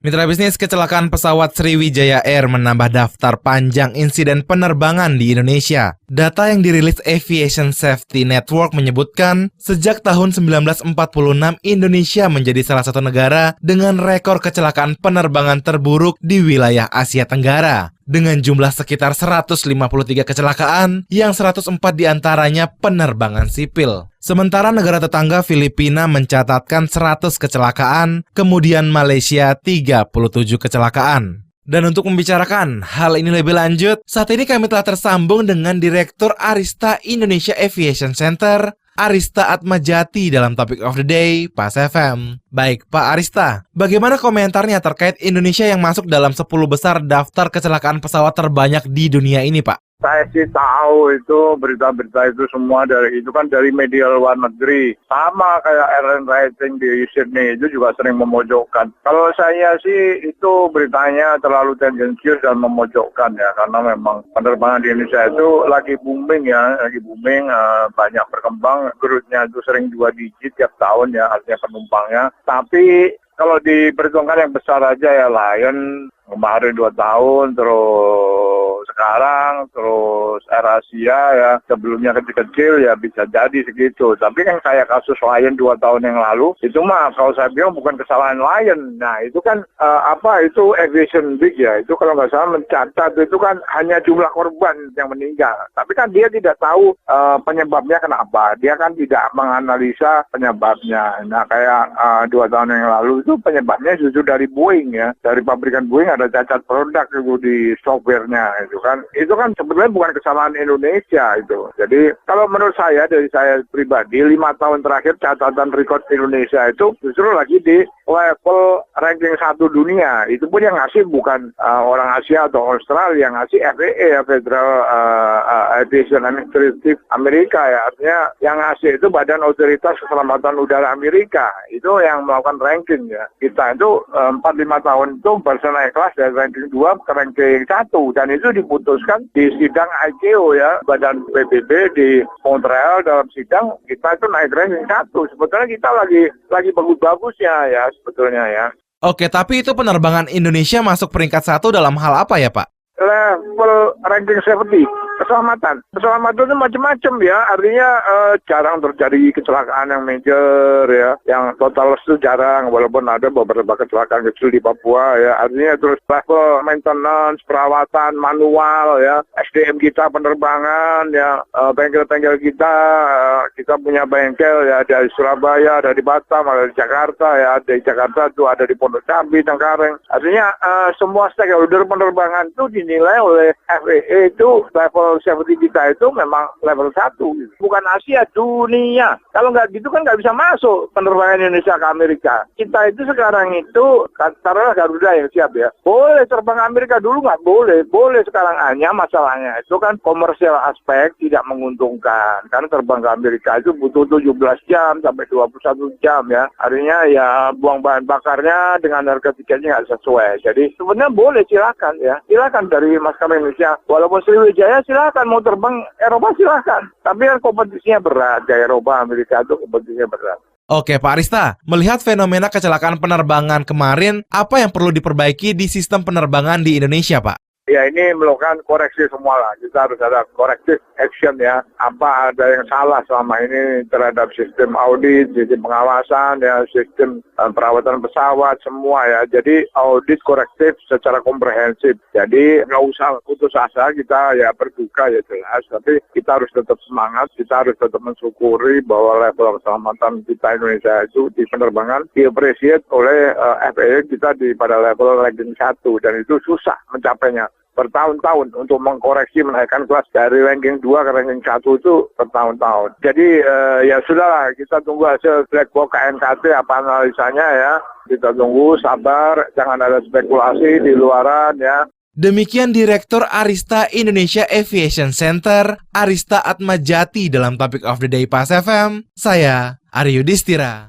Mitra bisnis, kecelakaan pesawat Sriwijaya Air menambah daftar panjang insiden penerbangan di Indonesia. Data yang dirilis Aviation Safety Network menyebutkan, sejak tahun 1946 Indonesia menjadi salah satu negara dengan rekor kecelakaan penerbangan terburuk di wilayah Asia Tenggara. Dengan jumlah sekitar 153 kecelakaan, yang 104 diantaranya penerbangan sipil. Sementara negara tetangga Filipina mencatatkan 100 kecelakaan, kemudian Malaysia 37 kecelakaan. Dan untuk membicarakan hal ini lebih lanjut, saat ini kami telah tersambung dengan Direktur Arista Indonesia Aviation Center, Arista Atmajati, dalam Topic of the Day, Pas FM. Baik, Pak Arista, bagaimana komentarnya terkait Indonesia yang masuk dalam 10 besar daftar kecelakaan pesawat terbanyak di dunia ini, Pak? Saya sih tahu itu berita-berita itu semua dari media luar negeri. Sama kayak airline rating di Sydney itu juga sering memojokkan. Kalau saya sih itu beritanya terlalu tendensius dan memojokkan ya, karena memang penerbangan di Indonesia itu lagi booming ya, banyak berkembang, growth-nya itu sering 2 digit tiap tahun ya, artinya penumpangnya. Tapi kalau diperhitungkan yang besar aja ya, Lion kemarin 2 tahun, terus sekarang, terus AirAsia ya, sebelumnya kecil-kecil ya bisa jadi segitu. Tapi kan kayak kasus Lion 2 tahun yang lalu, itu mah kalau saya bilang bukan kesalahan Lion. Nah itu kan itu Aviation Week ya, itu kalau nggak salah mencatat itu kan hanya jumlah korban yang meninggal. Tapi kan dia tidak tahu penyebabnya kenapa, dia kan tidak menganalisa penyebabnya. Nah kayak 2 tahun yang lalu itu penyebabnya justru dari Boeing ya, dari pabrikan Boeing ada cacat produk itu di softwarenya itu kan sebenarnya bukan kesalahan Indonesia itu. Jadi kalau menurut saya, dari saya pribadi, 5 tahun terakhir catatan rekor Indonesia itu justru lagi di level ranking 1 dunia. Itu pun yang ngasih bukan orang Asia atau Australia, yang ngasih FAA ya, Federal Aviation Administrative Amerika ya, artinya yang ngasih itu Badan Otoritas Keselamatan Udara Amerika, itu yang melakukan ranking ya. Kita itu 4-5 tahun itu baru naik kelas dari ranking 2 ke ranking 1, dan itu diputuskan di sidang ICAO ya, Badan PBB di Montreal. Dalam sidang kita itu naik ranking 1. Sebetulnya kita lagi bagus-bagusnya ya sebetulnya ya. Oke, tapi itu penerbangan Indonesia masuk peringkat 1 dalam hal apa ya, Pak? Level ranking safety, keselamatan itu macam-macam ya, artinya jarang terjadi kecelakaan yang major ya, yang total itu jarang, walaupun ada beberapa kecelakaan kecil di Papua ya, artinya terus level maintenance, perawatan manual ya, SDM kita penerbangan ya, bengkel-bengkel kita punya bengkel ya, ada di Surabaya, ada di Batam, ada di Jakarta ya, di Jakarta itu ada di Pondok Cabe, Cengkareng, artinya semua stakeholder penerbangan itu dinilai oleh FAA itu level safety kita itu memang level 1 gitu. Bukan Asia, dunia. Kalau nggak gitu kan nggak bisa masuk penerbangan Indonesia ke Amerika. Kita itu sekarang itu taruhlah Garuda yang siap ya, boleh terbang Amerika, dulu nggak boleh sekarang. Hanya masalahnya itu kan komersial aspek tidak menguntungkan, karena terbang ke Amerika itu butuh 17 jam sampai 21 jam ya, artinya ya buang bahan bakarnya dengan harga tiketnya nggak sesuai. Jadi sebenarnya boleh, silakan dari maskapai Indonesia, walaupun Sriwijaya silakan, mau terbang Eropa silakan, tapi kan kompetisinya berat, kayak Eropa, Amerika itu kompetisinya berat. Oke, Pak Arista, melihat fenomena kecelakaan penerbangan kemarin, apa yang perlu diperbaiki di sistem penerbangan di Indonesia, Pak? Ya ini melakukan koreksi semua lah, kita harus ada corrective action ya, apa ada yang salah selama ini terhadap sistem audit, sistem pengawasan ya, sistem perawatan pesawat semua ya. Jadi audit korektif secara komprehensif, jadi nggak usah putus asa, kita ya berduka ya jelas, tapi kita harus tetap semangat, kita harus tetap mensyukuri bahwa level keselamatan kita Indonesia itu di penerbangan di-appreciate oleh FAA kita pada level ranking 1, dan itu susah mencapainya. Bertahun-tahun untuk mengkoreksi, menaikkan kelas dari ranking 2 ke ranking 1 itu bertahun-tahun. Jadi ya sudahlah, kita tunggu hasil black box KNKT apa analisanya ya. Kita tunggu, sabar, jangan ada spekulasi di luaran ya. Demikian Direktur Arista Indonesia Aviation Center, Arista Atmajati, dalam Topic of the Day Pas FM. Saya Aryo Distira.